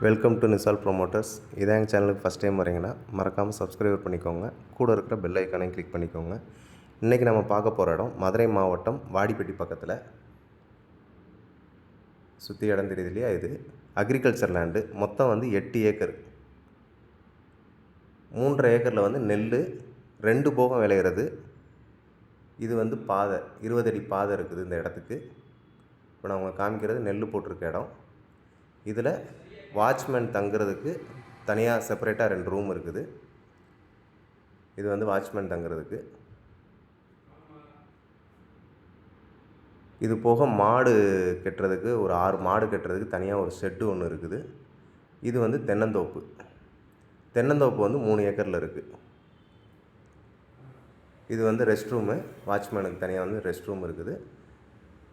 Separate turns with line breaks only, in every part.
Welcome to நிசால் promoters. இதான் எங்கள் சேனலுக்கு ஃபஸ்ட் டைம் வரீங்கன்னா மறக்காமல் சப்ஸ்கிரைப் பண்ணிக்கோங்க. கூட இருக்கிற பெல் ஐக்கானையும் கிளிக் பண்ணிக்கோங்க. இன்றைக்கி நம்ம பார்க்க போகிற இடம் மதுரை மாவட்டம் வாடிப்பட்டி பக்கத்தில். சுற்றி இடம் தெரியுது இல்லையா, இது அக்ரிகல்ச்சர் லேண்டு. மொத்தம் 8 ஏக்கர். 3.5 ஏக்கரில் நெல் 2 போகம் விளையிறது. இது பாதை 20 அடி பாதை இருக்குது இந்த இடத்துக்கு. இப்போ நான் உங்களுக்கு காமிக்கிறது நெல் போட்டிருக்க இடம். இதில் வாட்ச்மேன் தங்குறதுக்கு தனியாக செப்பரேட்டாக 2 ரூம் இருக்குது. இது வாட்ச்மேன் தங்குறதுக்கு. இது போக மாடு கட்டுறதுக்கு ஒரு 6 மாடு கட்டுறதுக்கு தனியாக ஒரு ஷெட்டு ஒன்று இருக்குது. இது தென்னந்தோப்பு. தென்னந்தோப்பு 3 ஏக்கரில் இருக்குது. இது ரெஸ்ட் ரூமு. வாட்ச்மேனுக்கு தனியாக ரெஸ்ட் ரூம் இருக்குது.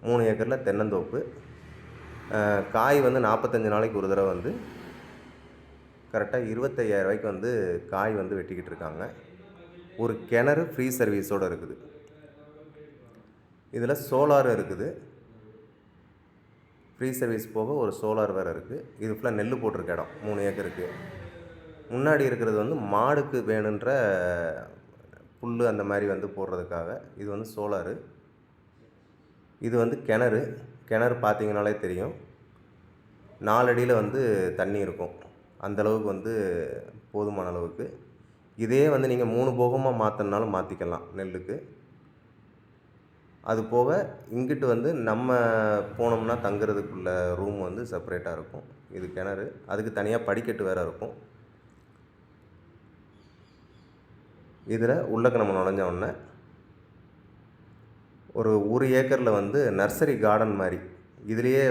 3 ஏக்கரில் தென்னந்தோப்பு. காய் 45 நாளைக்கு ஒரு தடவை கரெக்டாக 25,000 ரூபாய்க்கு காய் வெட்டிக்கிட்டு இருக்காங்க. ஒரு கிணறு ஃப்ரீ சர்வீஸோடு இருக்குது. இதில் சோலாரும் இருக்குது. ஃப்ரீ சர்வீஸ் போக ஒரு சோலார் வேறு இருக்குது. இது ஃபுல்லாக நெல் போட்டிருக்க இடம் 3 ஏக்கருக்கு. முன்னாடி இருக்கிறது மாடுக்கு வேணுன்ற புல் அந்த மாதிரி போடுறதுக்காக. இது சோலாரு. இது கிணறு. கிணறு பார்த்தீங்கனாலே தெரியும். 4 அடியில் தண்ணி இருக்கும். அந்தளவுக்கு போதுமான அளவுக்கு. இதே நீங்கள் 3 போகமாக மாற்றினாலும் மாற்றிக்கலாம் நெல்லுக்கு. அது போக இங்கிட்டு நம்ம போனோம்னா தங்குறதுக்குள்ள ரூம் செப்பரேட்டாக இருக்கும். இது கிணறு. அதுக்கு தனியாக படிக்கட்டு வேறு இருக்கும். இதில் உள்ளக்க நம்ம நுழைஞ்ச உடனே ஒரு 1 ஏக்கரில் நர்சரி கார்டன் மாதிரி இதுலேயே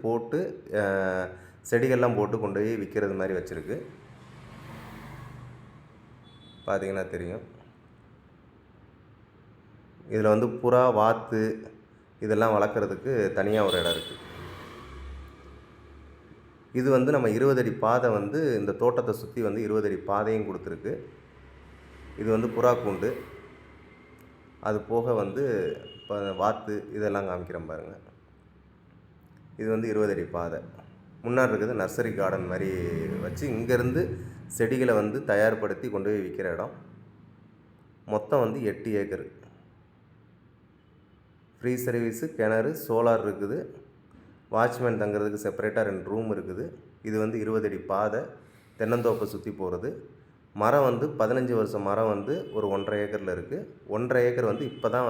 போட்டு செடிகள்லாம் போட்டு கொண்டு போய் விற்கிறது மாதிரி வச்சுருக்கு. பார்த்தீங்கன்னா தெரியும். இதில் புறா, வாத்து இதெல்லாம் வளர்க்குறதுக்கு தனியாக ஒரு இடம் இருக்குது. இது நம்ம 20 அடி பாதை இந்த தோட்டத்தை சுற்றி 20 அடி பாதையும் கொடுத்துருக்கு. இது புறா கூண்டு. அது போக இப்போ வாத்து இதெல்லாம் காமிக்கிறேன் பாருங்கள். இது 20 அடி பாதை. முன்னாடி இருக்குது நர்சரி கார்டன் மாதிரி வச்சு இங்கேருந்து செடிகளை தயார்படுத்தி கொண்டு போய் விற்கிற இடம். மொத்தம் 8 ஏக்கர். ஃப்ரீ சர்வீஸு, கிணறு, சோலார் இருக்குது. வாட்ச்மேன் தங்குறதுக்கு செப்பரேட்டாக 2 ரூம் இருக்குது. இது 20 அடி பாதை. தென்னந்தோப்பை சுற்றி போகிறது. மரம் 15 வருஷம் மரம் ஒரு 1.5 ஏக்கரில் இருக்குது. 1.5 ஏக்கர் இப்போ தான்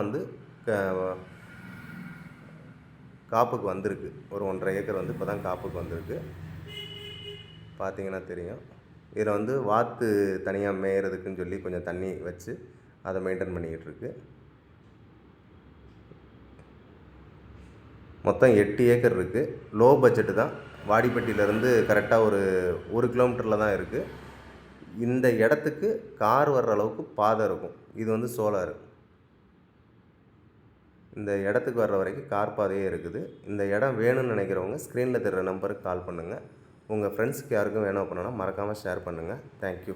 காப்புக்கு வந்திருக்கு. ஒரு 1.5 ஏக்கர் இப்போ தான் காப்புக்கு வந்திருக்கு. பார்த்தீங்கன்னா தெரியும். இதில் வாத்து தனியாக மேயறதுக்குன்னு சொல்லி கொஞ்சம் தண்ணி வச்சு அதை மெயின்டைன் பண்ணிக்கிட்டு இருக்கு. மொத்தம் 8 ஏக்கர் இருக்குது. லோ பட்ஜெட்டு தான். வாடிப்பட்டியிலேருந்து கரெக்டாக ஒரு 1 கிலோமீட்டரில் தான் இருக்குது. இந்த இடத்துக்கு கார் வர்ற அளவுக்கு பாதை இருக்கும். இது சோலாரு. இந்த இடத்துக்கு வர்ற வரைக்கும் கார் பாதையே இருக்குது. இந்த இடம் வேணும்னு நினைக்கிறவங்க ஸ்க்ரீனில் தெரிகிற நம்பருக்கு கால் பண்ணுங்கள். உங்கள் ஃப்ரெண்ட்ஸுக்கு யாருக்கும் வேணும் அப்படின்னா மறக்காமல் ஷேர் பண்ணுங்கள். தேங்க்யூ.